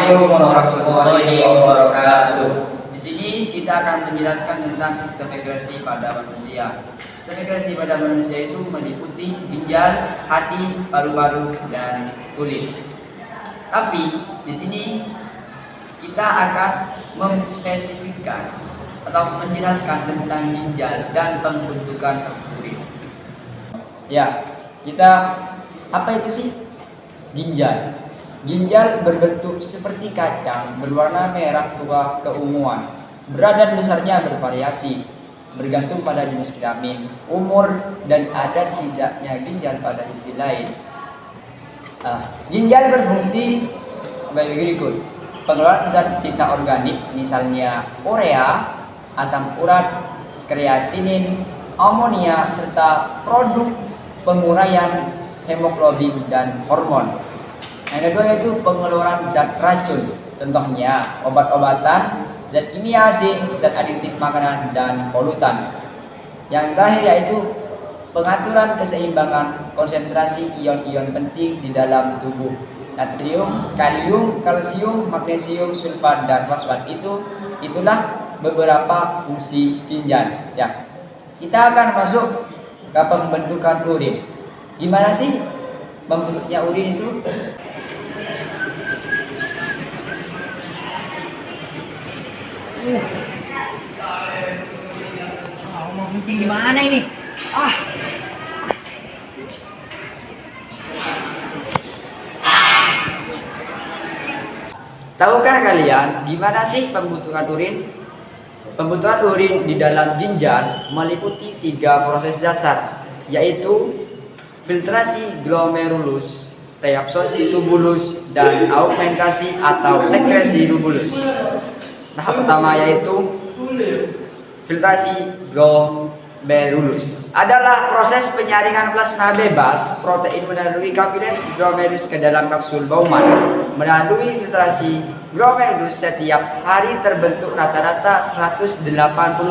Assalamualaikum warahmatullahi wabarakatuh. Di sini kita akan menjelaskan tentang sistem ekskresi pada manusia. Sistem ekskresi pada manusia itu meliputi ginjal, hati, paru-paru, dan kulit. Tapi di sini kita akan memspesifikkan atau menjelaskan tentang ginjal dan pembentukan urin. Ya, apa itu sih ginjal? Ginjal berbentuk seperti kacang, berwarna merah tua keunguan. Berat dan besarnya bervariasi, bergantung pada jenis kelamin, umur, dan ada tidaknya ginjal pada sisi lain. Ginjal berfungsi sebagai berikut: pengeluaran zat sisa organik, misalnya urea, asam urat, kreatinin, amonia, serta produk penguraian hemoglobin dan hormon. Yang kedua yaitu pengeluaran zat racun, contohnya obat-obatan, zat kimia asing, zat adiktif makanan, dan polutan. Yang terakhir yaitu pengaturan keseimbangan konsentrasi ion-ion penting di dalam tubuh: natrium, kalium, kalsium, magnesium, sulfat, dan fosfat. Itulah beberapa fungsi ginjal. Ya, kita akan masuk ke pembentukan urin. Gimana sih membentuknya urin itu? Mau kencing di mana ini? Tahukah kalian gimana sih pembentukan urin? Pembentukan urin di dalam ginjal meliputi 3 proses dasar, yaitu filtrasi glomerulus, reabsorpsi tubulus, dan augmentasi atau sekresi tubulus. Tahap pertama yaitu filtrasi glomerulus adalah proses penyaringan plasma bebas protein melalui kapiler glomerulus ke dalam kapsul Bowman. Melalui filtrasi glomerulus setiap hari terbentuk rata-rata 180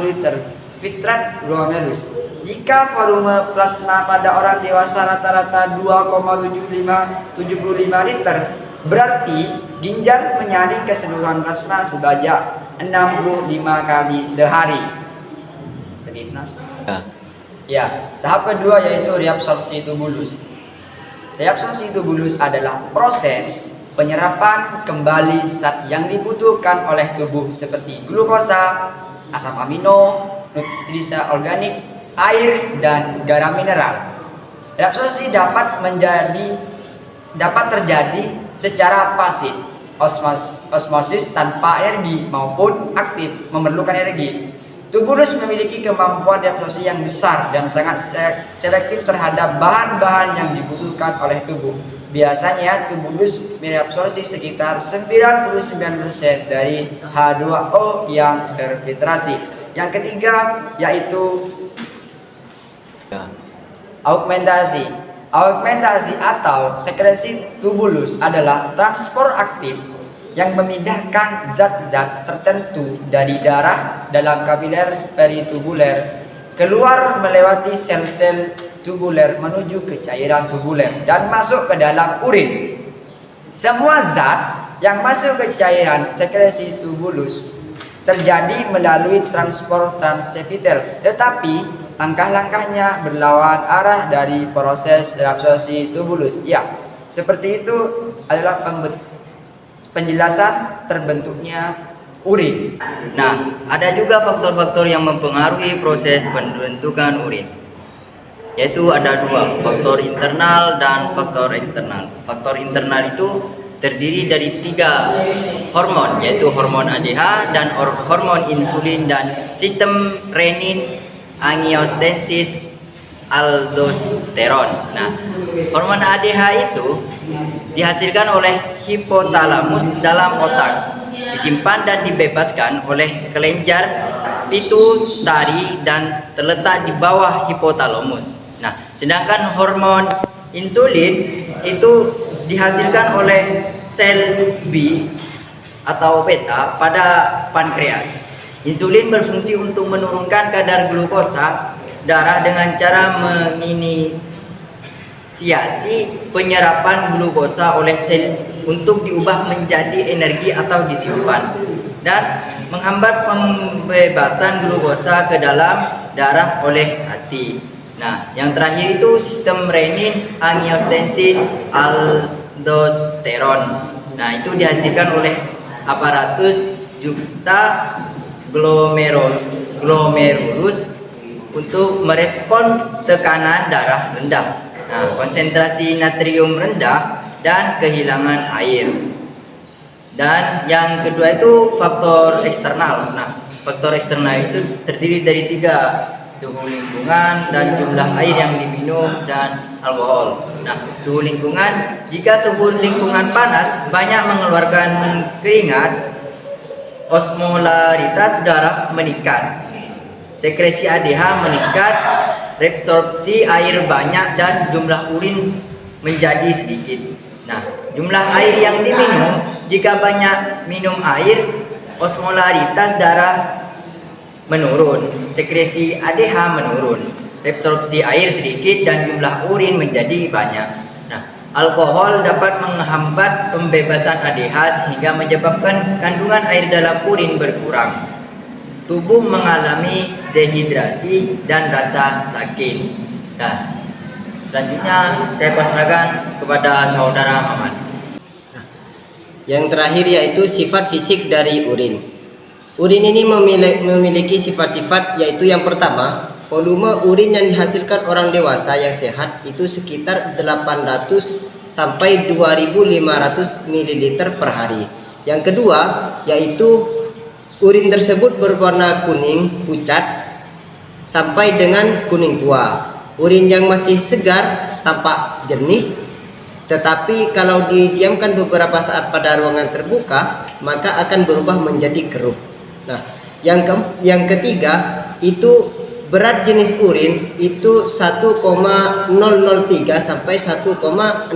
liter filtrat glomerulus. Jika volume plasma pada orang dewasa rata-rata 2,75 liter, berarti ginjal menyaring keseluruhan plasma sebanyak 65 kali sehari. Sedih, Nas? Ya, tahap kedua yaitu reabsorpsi tubulus. Reabsorpsi tubulus adalah proses penyerapan kembali zat yang dibutuhkan oleh tubuh seperti glukosa, asam amino, nutrisa organik, air, dan garam mineral. Reabsorpsi dapat terjadi secara pasif, osmosis tanpa energi, maupun aktif, memerlukan energi. Tubulus memiliki kemampuan reabsorpsi yang besar dan sangat selektif terhadap bahan-bahan yang dibutuhkan oleh tubuh. Biasanya tubulus mereabsorpsi sekitar 99% dari H2O yang terfiltrasi. Yang ketiga yaitu augmentasi. Augmentasi atau sekresi tubulus adalah transport aktif yang memindahkan zat-zat tertentu dari darah dalam kapiler peritubuler keluar melewati sel-sel tubuler menuju ke cairan tubuler dan masuk ke dalam urin. Semua zat yang masuk ke cairan sekresi tubulus terjadi melalui transport transepithel, tetapi langkah-langkahnya berlawan arah dari proses reabsorpsi tubulus. Ya, seperti itu adalah penjelasan terbentuknya urin. Nah, ada juga faktor-faktor yang mempengaruhi proses pembentukan urin, yaitu ada 2, faktor internal dan faktor eksternal. Faktor internal itu terdiri dari 3 hormon, yaitu hormon ADH dan hormon insulin dan sistem renin, angiostensin, aldosteron. Nah, hormon ADH itu dihasilkan oleh hipotalamus dalam otak, disimpan dan dibebaskan oleh kelenjar pituitari dan terletak di bawah hipotalamus. Nah, sedangkan hormon insulin itu dihasilkan oleh sel B atau beta pada pankreas. Insulin berfungsi untuk menurunkan kadar glukosa darah dengan cara menginisiasi penyerapan glukosa oleh sel untuk diubah menjadi energi atau disimpan, dan menghambat pembebasan glukosa ke dalam darah oleh hati. Nah, yang terakhir itu sistem renin, angiotensin, aldosteron. Nah, itu dihasilkan oleh aparatus juxtaglomerulus untuk merespons tekanan darah rendah, nah, konsentrasi natrium rendah, dan kehilangan air. Dan yang kedua itu faktor eksternal. Nah, faktor eksternal itu terdiri dari 3: suhu lingkungan, dan jumlah air yang diminum, dan alkohol. Nah, suhu lingkungan, jika suhu lingkungan panas, banyak mengeluarkan keringat, osmolaritas darah meningkat, sekresi ADH meningkat, reabsorpsi air banyak, dan jumlah urin menjadi sedikit. Nah, jumlah air yang diminum, jika banyak minum air, osmolaritas darah menurun, sekresi ADH menurun, reabsorpsi air sedikit, dan jumlah urin menjadi banyak. Nah, alkohol dapat menghambat pembebasan ADH sehingga menyebabkan kandungan air dalam urin berkurang. Tubuh mengalami dehidrasi dan rasa sakit. Nah, selanjutnya saya persilakan kepada saudara Maman. Yang terakhir yaitu sifat fisik dari urin. Urin ini memiliki sifat-sifat, yaitu yang pertama, volume urin yang dihasilkan orang dewasa yang sehat itu sekitar 800 sampai 2500 ml per hari. Yang kedua yaitu urin tersebut berwarna kuning pucat sampai dengan kuning tua. Urin yang masih segar tampak jernih, tetapi kalau didiamkan beberapa saat pada ruangan terbuka maka akan berubah menjadi keruh. Nah, yang ketiga itu berat jenis urin itu 1,003 sampai 1,035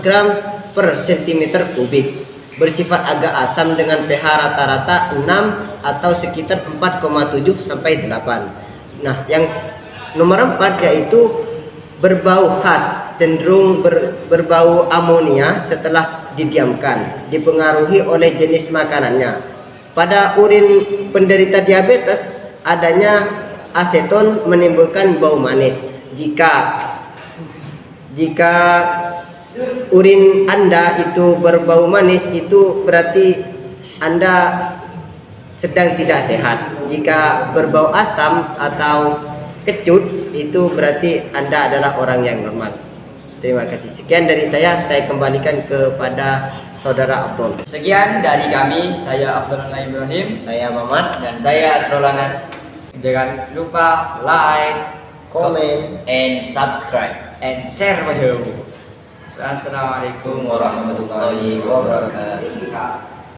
gram per cm kubik. Bersifat agak asam dengan pH rata-rata 6 atau sekitar 4,7 sampai 8. Nah, yang nomor 4 yaitu berbau khas, cenderung berbau amonia setelah didiamkan, dipengaruhi oleh jenis makanannya. Pada urin penderita diabetes, adanya aseton menimbulkan bau manis. Jika urin Anda itu berbau manis, itu berarti Anda sedang tidak sehat. Jika berbau asam atau kecut, itu berarti Anda adalah orang yang normal. Terima kasih. Sekian dari saya kembalikan kepada saudara Abdul. Sekian dari kami, saya Abdul Ibrahim, Saya Mamat. dan saya Asrul Anas. Jangan lupa like, Komen. And subscribe. and share Assalamualaikum Assalamualaikum warahmatullahi wabarakatuh.